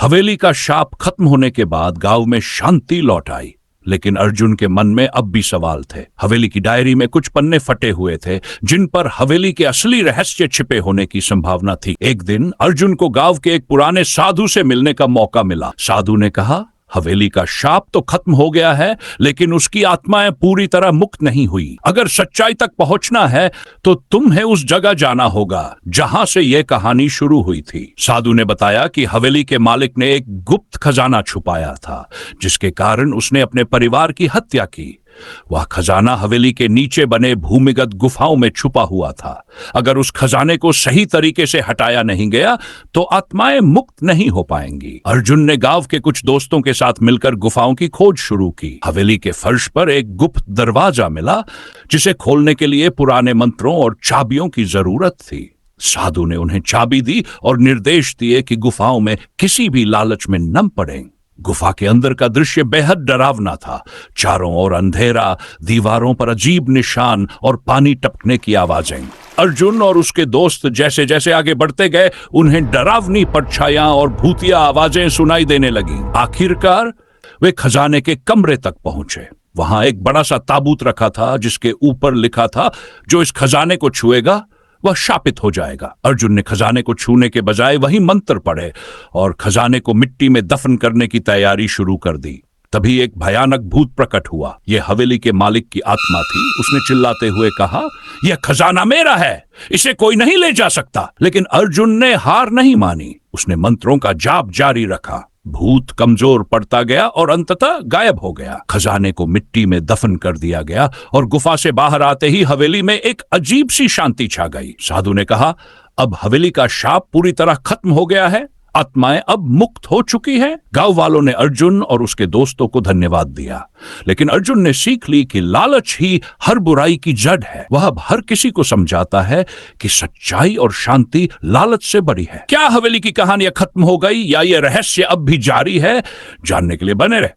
हवेली का शाप खत्म होने के बाद गांव में शांति लौट आई। लेकिन अर्जुन के मन में अब भी सवाल थे। हवेली की डायरी में कुछ पन्ने फटे हुए थे जिन पर हवेली के असली रहस्य छिपे होने की संभावना थी। एक दिन अर्जुन को गांव के एक पुराने साधु से मिलने का मौका मिला। साधु ने कहा, हवेली का शाप तो खत्म हो गया है, लेकिन उसकी आत्माएं पूरी तरह मुक्त नहीं हुई। अगर सच्चाई तक पहुंचना है तो तुम्हें उस जगह जाना होगा जहां से यह कहानी शुरू हुई थी। साधु ने बताया कि हवेली के मालिक ने एक गुप्त खजाना छुपाया था, जिसके कारण उसने अपने परिवार की हत्या की। वह खजाना हवेली के नीचे बने भूमिगत गुफाओं में छुपा हुआ था। अगर उस खजाने को सही तरीके से हटाया नहीं गया तो आत्माएं मुक्त नहीं हो पाएंगी। अर्जुन ने गांव के कुछ दोस्तों के साथ मिलकर गुफाओं की खोज शुरू की। हवेली के फर्श पर एक गुप्त दरवाजा मिला, जिसे खोलने के लिए पुराने मंत्रों और चाबियों की जरूरत थी। साधु ने उन्हें चाबी दी और निर्देश दिए कि गुफाओं में किसी भी लालच में न पड़ें। गुफा के अंदर का दृश्य बेहद डरावना था। चारों ओर अंधेरा, दीवारों पर अजीब निशान और पानी टपकने की आवाजें। अर्जुन और उसके दोस्त जैसे जैसे आगे बढ़ते गए, उन्हें डरावनी परछायां और भूतिया आवाजें सुनाई देने लगी। आखिरकार वे खजाने के कमरे तक पहुंचे। वहां एक बड़ा सा ताबूत रखा था, जिसके ऊपर लिखा था, जो इस खजाने को छुएगा वह शापित हो जाएगा। अर्जुन ने खजाने को छूने के बजाय वही मंत्र पढ़े और खजाने को मिट्टी में दफन करने की तैयारी शुरू कर दी। तभी एक भयानक भूत प्रकट हुआ। यह हवेली के मालिक की आत्मा थी। उसने चिल्लाते हुए कहा, यह खजाना मेरा है, इसे कोई नहीं ले जा सकता। लेकिन अर्जुन ने हार नहीं मानी। उसने मंत्रों का जाप जारी रखा। भूत कमजोर पड़ता गया और अंततः गायब हो गया। खजाने को मिट्टी में दफन कर दिया गया और गुफा से बाहर आते ही हवेली में एक अजीब सी शांति छा गई। साधु ने कहा, अब हवेली का शाप पूरी तरह खत्म हो गया है, आत्माएं अब मुक्त हो चुकी हैं। गांव वालों ने अर्जुन और उसके दोस्तों को धन्यवाद दिया। लेकिन अर्जुन ने सीख ली कि लालच ही हर बुराई की जड़ है। वह अब हर किसी को समझाता है कि सच्चाई और शांति लालच से बड़ी है। क्या हवेली की कहानियां खत्म हो गई या ये रहस्य अब भी जारी है? जानने के लिए बने रहे।